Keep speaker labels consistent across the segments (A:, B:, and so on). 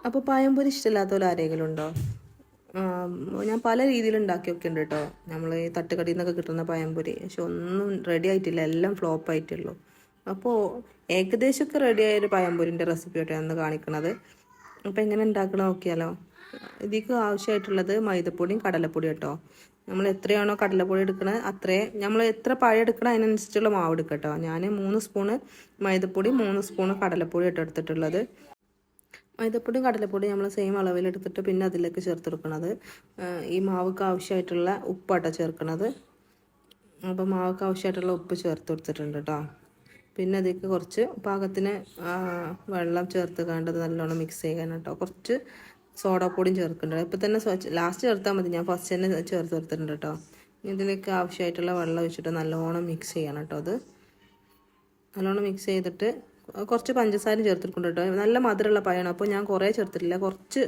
A: അപ്പോൾ പഴംപൊരി ഇഷ്ടമില്ലാത്തവർ ആരെങ്കിലും ഉണ്ടോ? ഞാൻ പല രീതിയിൽ ഉണ്ടാക്കി വെക്കുന്നുണ്ട് കേട്ടോ. നമ്മൾ ഈ തട്ടുകടയിൽ നിന്നൊക്കെ കിട്ടുന്ന പഴംപൊരി, പക്ഷെ ഒന്നും റെഡി ആയിട്ടില്ല, എല്ലാം ഫ്ലോപ്പ് ആയിട്ടുള്ളൂ. അപ്പോൾ ഏകദേശമൊക്കെ റെഡിയായ ഒരു പഴംപൊരിൻ്റെ റെസിപ്പി ആയിട്ട് ഞാൻ കാണിക്കണത്. അപ്പോൾ എങ്ങനെ ഉണ്ടാക്കണം നോക്കിയാലോ. ഇതിക്ക് ആവശ്യമായിട്ടുള്ളത് മൈദപ്പൊടിയും കടലപ്പൊടിയും കേട്ടോ. നമ്മൾ എത്രയാണോ കടലപ്പൊടി എടുക്കണത് അത്രയും, നമ്മൾ എത്ര പഴം എടുക്കണം അതിനനുസരിച്ചുള്ള മാവ് എടുക്കുക കേട്ടോ. ഞാൻ 3 സ്പൂണ് മൈദപ്പൊടി 3 സ്പൂണ് കടലപ്പൊടി ഇട്ട് എടുത്തിട്ടുള്ളത്. മൈദപ്പൊടിയും കടലപ്പൊടിയും നമ്മൾ സെയിം അളവിലെടുത്തിട്ട് പിന്നെ അതിലേക്ക് ചേർത്ത് കൊടുക്കുന്നത് ഈ മാവ്ക്ക് ആവശ്യമായിട്ടുള്ള ഉപ്പാട്ടോ ചേർക്കണത്. അപ്പോൾ മാവ്ക്ക് ആവശ്യമായിട്ടുള്ള ഉപ്പ് ചേർത്ത് കൊടുത്തിട്ടുണ്ട് കേട്ടോ. പിന്നെ അതിലേക്ക് കുറച്ച് പാകത്തിന് വെള്ളം ചേർത്ത് കണ്ടത് നല്ലോണം മിക്സ് ചെയ്യാൻ കേട്ടോ. കുറച്ച് സോഡാപ്പൊടിയും ചേർക്കുന്നുണ്ട്. ഇപ്പം തന്നെ ലാസ്റ്റ് ചേർത്താൽ മതി, ഞാൻ ഫസ്റ്റ് തന്നെ ചേർത്ത് കൊടുത്തിട്ടുണ്ട് കേട്ടോ. ഇതിലേക്ക് ആവശ്യമായിട്ടുള്ള വെള്ളം ഒഴിച്ചിട്ട് നല്ലോണം മിക്സ് ചെയ്യണം കേട്ടോ. അത് നല്ലോണം മിക്സ് ചെയ്തിട്ട് കുറച്ച് പഞ്ചസാര ചേർത്തിട്ടുണ്ട് കേട്ടോ. നല്ല മധുരമുള്ള പഴമാണ്, അപ്പോൾ ഞാൻ കുറേ ചേർത്തിട്ടില്ല, കുറച്ച്.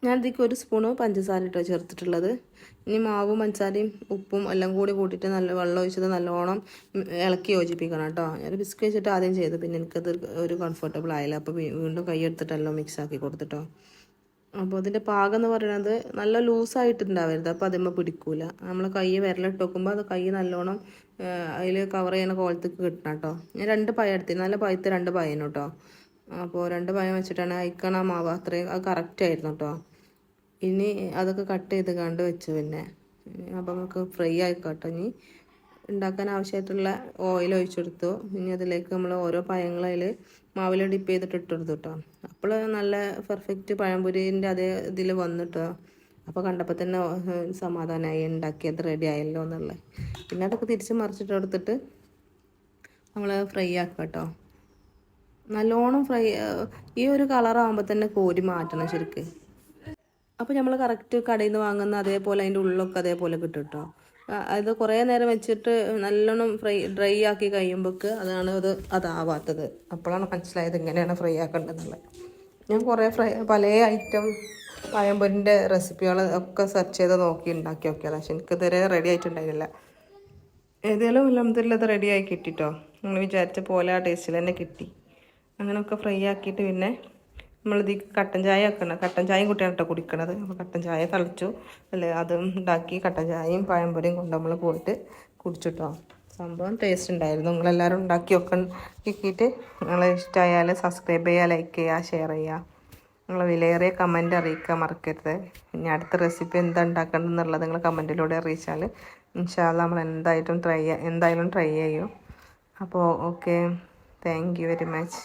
A: ഞാൻ ഇതിലേക്ക് 1 സ്പൂണ് പഞ്ചസാര ഇട്ടോ ചേർത്തിട്ടുള്ളത്. ഇനി മാവും പഞ്ചസാരയും ഉപ്പും എല്ലാം കൂടി കൂട്ടിയിട്ട് നല്ല വെള്ളം ഒഴിച്ചത് നല്ലോണം ഇളക്കി യോജിപ്പിക്കണം കേട്ടോ. ഞാൻ ബിസ്കറ്റ് വെച്ചിട്ട് ആദ്യം ചെയ്തു, പിന്നെ എനിക്കത് ഒരു കംഫർട്ടബിൾ ആയില്ല, അപ്പോൾ വീണ്ടും കൈ എടുത്തിട്ടെല്ലാം മിക്സ് ആക്കി കൊടുത്തിട്ടോ. അപ്പോൾ അതിൻ്റെ പാകം എന്ന് പറയുന്നത് നല്ല ലൂസായിട്ടുണ്ടാവരുത്, അപ്പോൾ അതിമ്മ പിടിക്കൂല. നമ്മൾ കൈ വിരലിട്ട് വെക്കുമ്പോൾ അത് കൈ നല്ലോണം അതിൽ കവർ ചെയ്യണ കോലത്തേക്ക് കിട്ടണം കേട്ടോ. ഞാൻ 2 പഴം എടുത്തി, നല്ല പഴുത്ത് 2 പഴം കേട്ടോ. അപ്പോൾ 2 പഴം വെച്ചിട്ടാണ് അയക്കണ മാവ്, അത്രയും അത് കറക്റ്റായിരുന്നു കേട്ടോ. ഇനി അതൊക്കെ കട്ട് ചെയ്ത് കണ്ട് വെച്ചു. പിന്നെ അപ്പോൾ നമുക്ക് ഫ്രൈ ആയിക്കോട്ടെ. ഇനി ഉണ്ടാക്കാൻ ആവശ്യമായിട്ടുള്ള ഓയിൽ ഒഴിച്ചെടുത്തു. ഇനി അതിലേക്ക് നമ്മൾ ഓരോ പഴങ്ങൾ അതിൽ മാവിൽ ഡിപ്പ് ചെയ്തിട്ട് ഇട്ടെടുത്തു കേട്ടോ. അപ്പോൾ നല്ല പെർഫെക്റ്റ് പഴംപൊരിൻ്റെ അതേ ഇതിൽ വന്നിട്ടോ. അപ്പോൾ കണ്ടപ്പോൾ തന്നെ സമാധാനമായി, ഉണ്ടാക്കിയത് റെഡി ആയല്ലോ എന്നുള്ളത്. പിന്നെ അതൊക്കെ തിരിച്ച് മറിച്ചിട്ട് എടുത്തിട്ട് നമ്മൾ ഫ്രൈ ആക്കുക കേട്ടോ. നല്ലോണം ഫ്രൈ, ഈ ഒരു കളറാകുമ്പോൾ തന്നെ കോരി മാറ്റണം ശരിക്ക്. അപ്പോൾ നമ്മൾ കറക്റ്റ് കടയിൽ നിന്ന് വാങ്ങുന്ന അതേപോലെ അതിൻ്റെ ഉള്ളൊക്കെ അതേപോലെ കിട്ടും കേട്ടോ. അത് കുറേ നേരം വെച്ചിട്ട് നല്ലോണം ഡ്രൈ ആക്കി കഴിയുമ്പോൾക്ക് അതാവാത്തത്. അപ്പോഴാണ് മനസ്സിലായത് ഇങ്ങനെയാണ് ഫ്രൈ ആക്കേണ്ടതെന്നുള്ളത്. ഞാൻ കുറേ പല ഐറ്റം പഴംപൊരിൻ്റെ റെസിപ്പികൾ ഒക്കെ സെർച്ച് ചെയ്ത് നോക്കി ഉണ്ടാക്കി നോക്കിയതാണ്, പക്ഷെ എനിക്കിതുവരെ റെഡി ആയിട്ടുണ്ടായിരുന്നില്ല. ഏതായാലും അൽഹംദുലില്ലാഹ് റെഡി ആയി കിട്ടിട്ടോ. നമ്മൾ വിചാരിച്ച പോലെ ആ ടേസ്റ്റിൽ തന്നെ കിട്ടി. അങ്ങനെയൊക്കെ ഫ്രൈ ആക്കിയിട്ട് പിന്നെ നമ്മളിത് കട്ടൻ ചായ വെക്കണം. കട്ടൻ ചായയും കുട്ടിയാണ് കേട്ടോ കുടിക്കണത്. അപ്പോൾ കട്ടൻ ചായ തളിച്ചു അല്ലേ, അതും ഉണ്ടാക്കി കട്ടൻ ചായയും പഴംപൊരിയും കൊണ്ട് നമ്മൾ പോയിട്ട് കുടിച്ചിട്ടോ. സംഭവം ടേസ്റ്റ് ഉണ്ടായിരുന്നു. നിങ്ങളെല്ലാവരും ഉണ്ടാക്കി നോക്കിയിട്ട് നിങ്ങളെ ഇഷ്ടമായാൽ സബ്സ്ക്രൈബ് ചെയ്യുക, ലൈക്ക് ചെയ്യുക, ഷെയർ ചെയ്യുക. നിങ്ങൾ വിലയേറിയ കമൻറ്റ് അറിയിക്കാൻ മറക്കരുത്. ഇനി അടുത്ത റെസിപ്പി എന്താ ഉണ്ടാക്കേണ്ടതെന്നുള്ളത് നിങ്ങൾ കമൻറ്റിലൂടെ അറിയിച്ചാൽ ഇൻഷാ അല്ലാഹ് നമ്മൾ എന്തായാലും ട്രൈ ചെയ്യും. അപ്പോൾ okay, thank you very much.